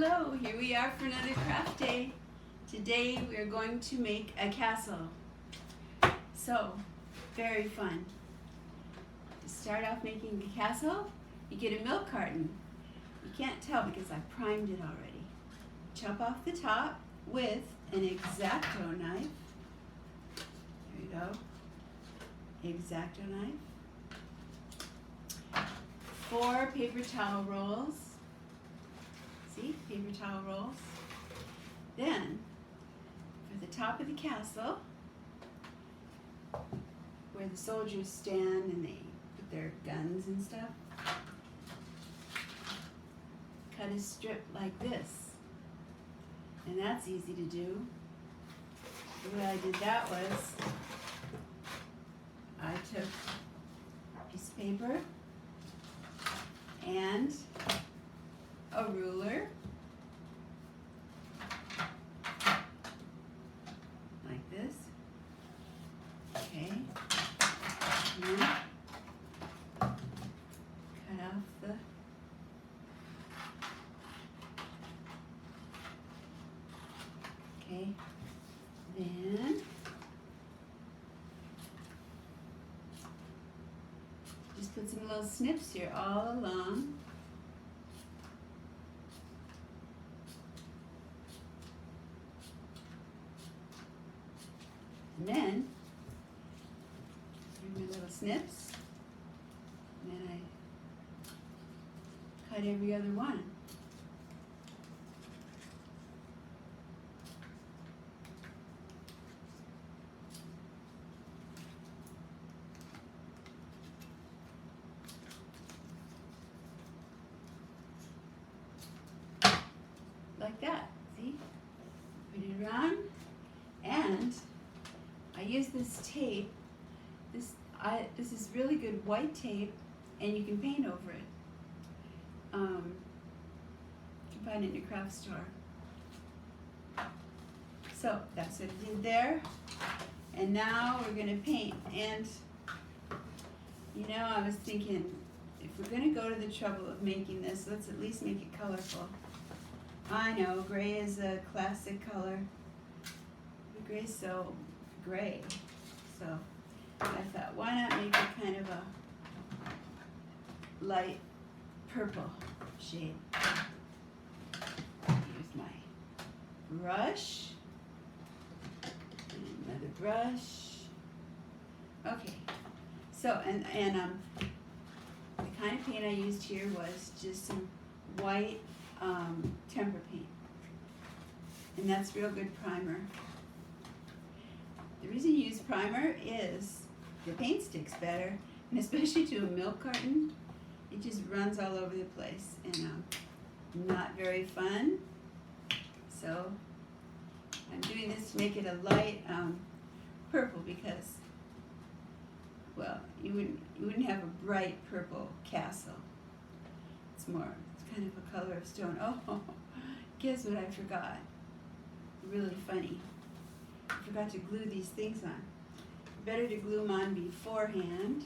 Hello, here we are for another craft day. Today we are going to make a castle. So, very fun. To start off making a castle, you get a milk carton. You can't tell because I primed it already. Chop off the top with an X-Acto knife. There you go. X-Acto knife. 4 paper towel rolls. See, paper towel rolls. Then, for the top of the castle, where the soldiers stand and they put their guns and stuff, cut a strip like this. And that's easy to do. The way I did that was, I took a piece of paper and a ruler, like this, okay, and then cut off the okay, then just put some little snips here all along. And then, here's my little snips, and then I cut every other one. Like that, see? Put it around, and I use this tape. This is really good white tape, and you can paint over it. You can find it in your craft store. So that's what I did there. And now we're gonna paint. And you know, I was thinking, if we're gonna go to the trouble of making this, let's at least make it colorful. I know, gray is a classic color. The gray's so gray. So I thought, why not make it kind of a light purple shade. Here's my brush. And another brush. Okay. So, and the kind of paint I used here was just some white tempera paint. And that's real good primer. The reason you use primer is the paint sticks better, and especially to a milk carton, it just runs all over the place, and not very fun. So I'm doing this to make it a light purple because, well, you wouldn't have a bright purple castle. It's kind of a color of stone. Oh, guess what I forgot? Really funny. I forgot to glue these things on. Better to glue them on beforehand.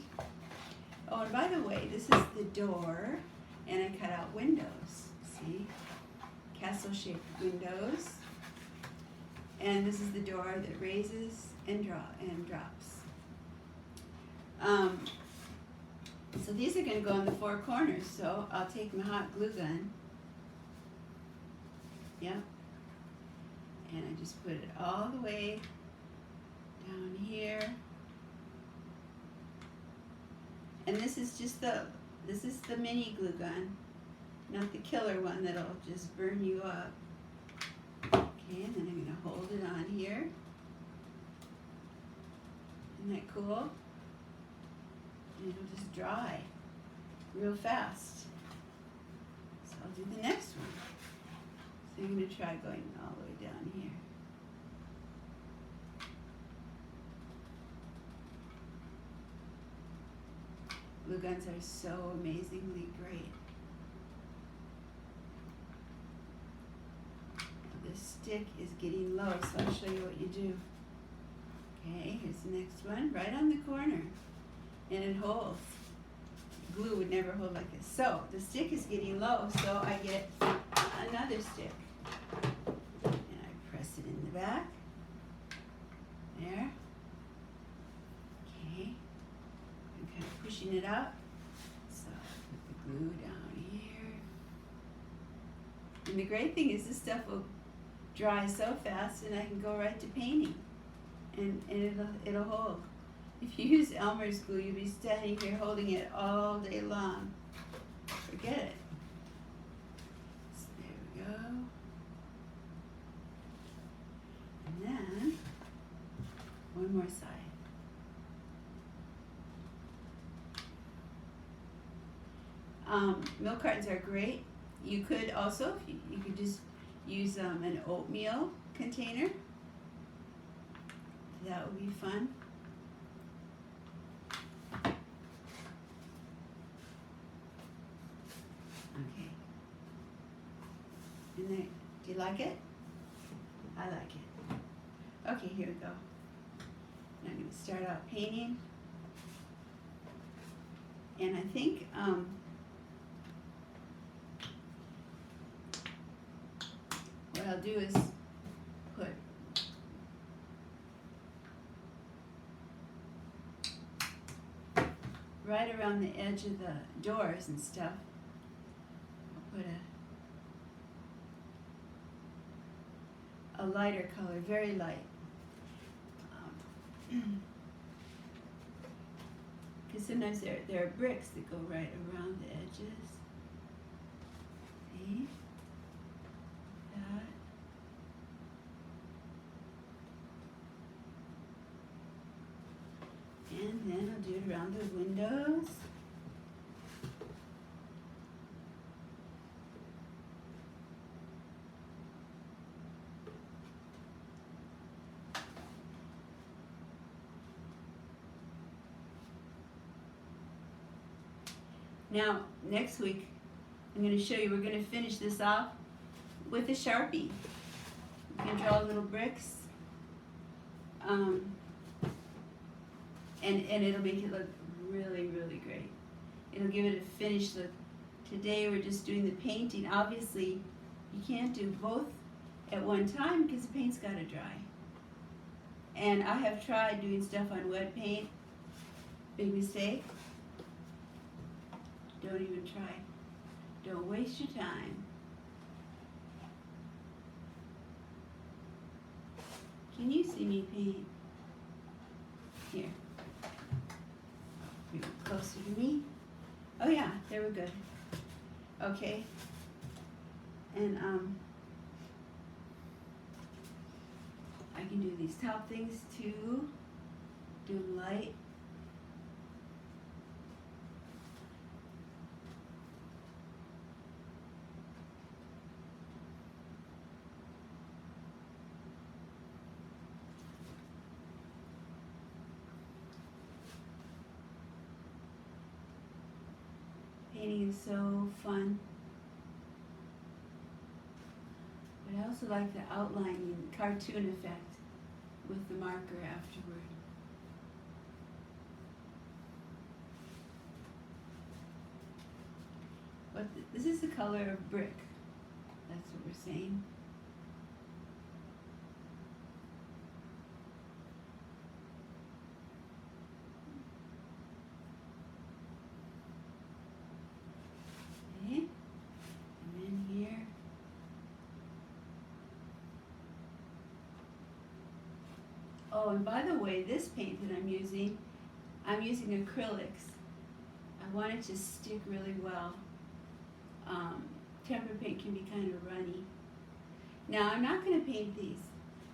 Oh, and by the way, this is the door, and I cut out windows. See? Castle-shaped windows. And this is the door that raises and drops. So these are going to go in the 4 corners, so I'll take my hot glue gun. Yep. And I just put it all the way down here. And this is the mini glue gun, not the killer one that'll just burn you up. Okay, and then I'm gonna hold it on here. Isn't that cool? And it'll just dry real fast. So I'll do the next one. So I'm going to try going all the way down here. Glue guns are so amazingly great. This stick is getting low, so I'll show you what you do. Okay, here's the next one, right on the corner. And it holds. Glue would never hold like this. So the stick is getting low, so I get another stick. And I press it in the back. There. Okay. I'm kind of pushing it out. So put the glue down here. And the great thing is this stuff will dry so fast and I can go right to painting. And it'll hold. If you use Elmer's glue, you'll be standing here holding it all day long. Forget it. So there we go. And then, one more side. Milk cartons are great. You could also, if you could just use an oatmeal container. That would be fun. Okay. And then, do you like it? I like it. Okay, here we go. Now I'm going to start out painting. And I think what I'll do is put right around the edge of the doors and stuff. I'll put a lighter color, very light. Because sometimes there are bricks that go right around the edges. See? That. And then I'll do it around the windows. Now, next week, I'm going to show you, we're going to finish this off with a Sharpie. You can draw little bricks. And it'll make it look really, really great. It'll give it a finished look. Today we're just doing the painting. Obviously, you can't do both at one time because the paint's got to dry. And I have tried doing stuff on wet paint. Big mistake. Don't even try. Don't waste your time. Can you see me paint? Here. Bring it closer to me. Oh yeah, there we're good. Okay. And I can do these top things too. Do them light. Painting is so fun. But I also like the outlining cartoon effect with the marker afterward. But this is the color of brick. That's what we're saying. Oh, and by the way, this paint that I'm using acrylics. I want it to stick really well. Tempera paint can be kind of runny. Now, I'm not going to paint these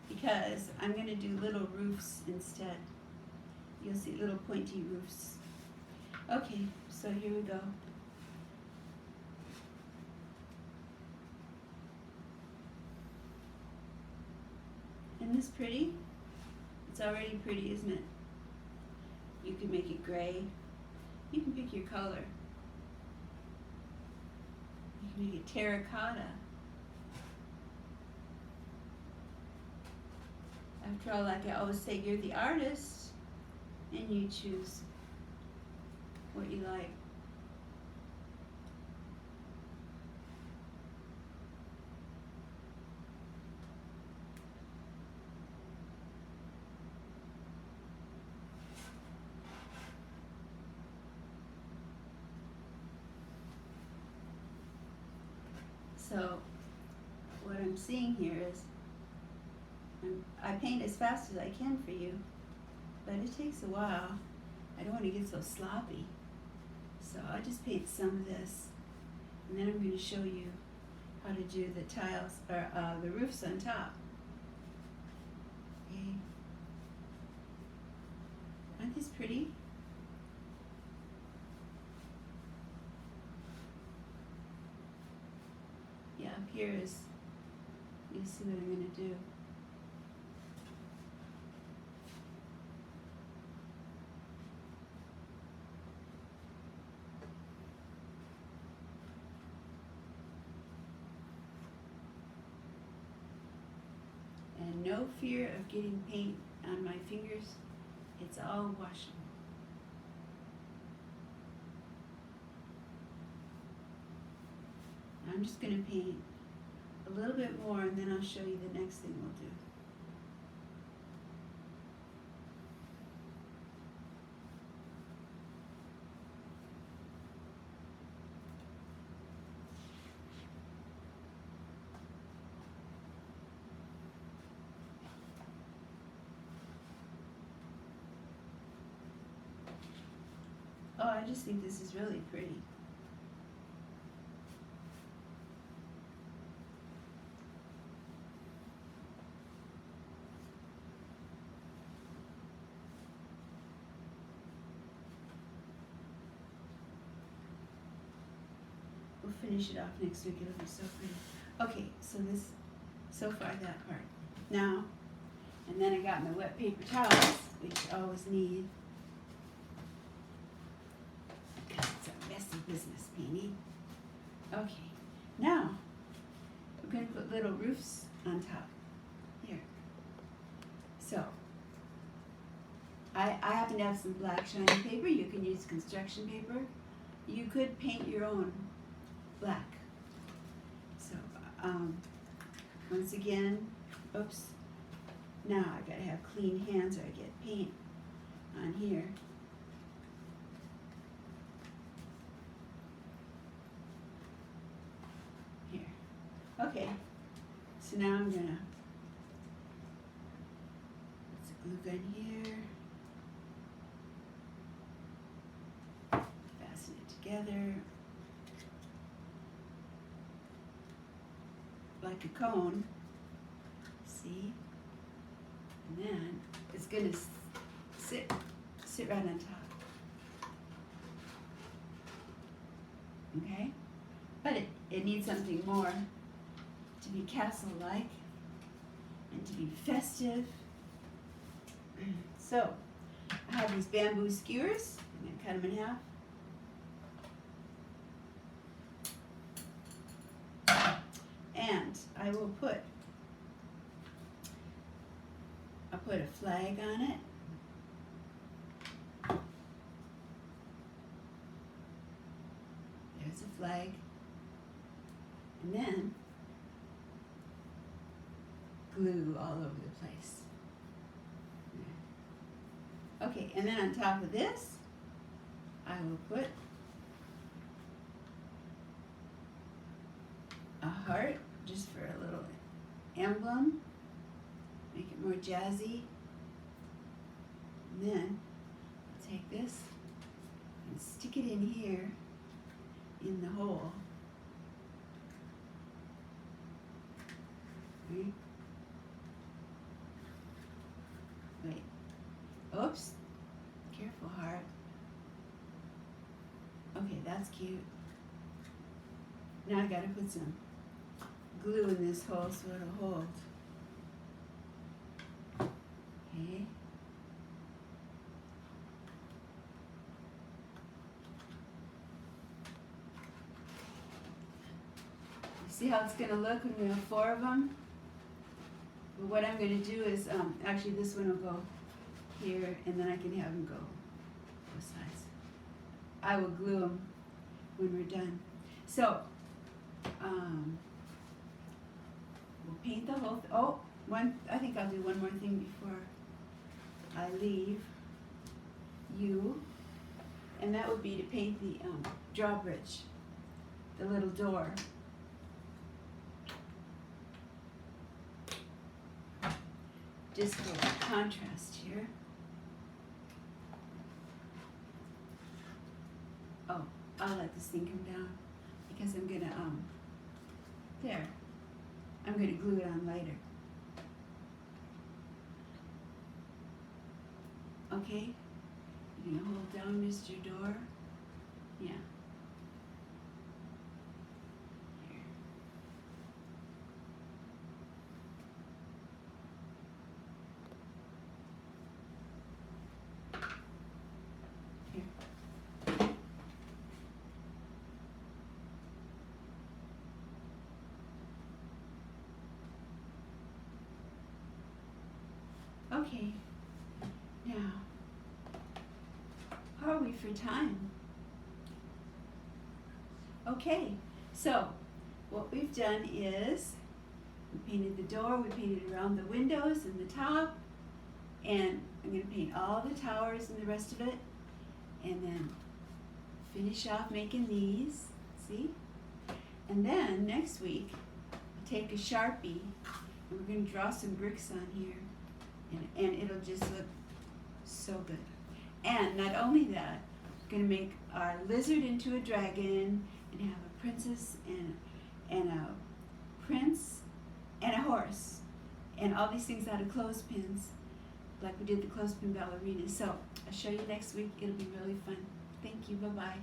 because I'm going to do little roofs instead. You'll see little pointy roofs. Okay, so here we go. Isn't this pretty? It's already pretty, isn't it? You can make it gray. You can pick your color. You can make it terracotta. After all, like I always say, you're the artist and you choose what you like. So what I'm seeing here is I paint as fast as I can for you, but it takes a while. I don't want to get so sloppy. So I'll just paint some of this, and then I'm going to show you how to do the tiles, or the roofs on top. Okay. Aren't these pretty? Yeah, up here is, you see what I'm going to do. And no fear of getting paint on my fingers. It's all washable. I'm just going to paint a little bit more, and then I'll show you the next thing we'll do. Oh, I just think this is really pretty. We'll finish it off next week. It'll be so pretty. Okay, so far that part. Now, and then I got my wet paper towels, which you always need. Because it's a messy business painting. Okay, now we're going to put little roofs on top here. So, I happen to have some black shiny paper. You can use construction paper. You could paint your own black. So, once again, oops, now I gotta have clean hands or I get paint on here. Here. Okay, so now I'm gonna, let's glue gun here. Fasten it together. Like a cone, see? And then it's gonna sit right on top. Okay? But it needs something more to be castle-like and to be festive. So, I have these bamboo skewers. I'm gonna cut them in half. And I will put a flag on it. There's a flag. And then glue all over the place. Okay, and then on top of this, I will put a heart, just for a little emblem, make it more jazzy. And then I'll take this and stick it in here in the hole. Right? Wait. Oops. Careful, heart. Okay, that's cute. Now I gotta put some glue in this hole so it'll hold. Okay. You see how it's going to look when we have 4 of them? But what I'm going to do is, actually this one will go here, and then I can have them go both sides. I will glue them when we're done. So, we'll paint the whole, I think I'll do one more thing before I leave you, and that would be to paint the drawbridge, the little door. just for contrast here. Oh, I'll let this thing come down because I'm gonna, there. I'm gonna glue it on later. Okay, you're gonna hold down Mr. Door. Yeah. Here. Here. Okay, now, how are we for time? Okay, so what we've done is we painted the door, we painted around the windows and the top, and I'm going to paint all the towers and the rest of it, and then finish off making these, see? And then next week, we'll take a Sharpie and we're going to draw some bricks on here, and it'll just look so good. And not only that, we're going to make our lizard into a dragon and have a princess and a prince and a horse and all these things out of clothespins, like we did the clothespin ballerina. So I'll show you next week. It'll be really fun. Thank you. Bye-bye.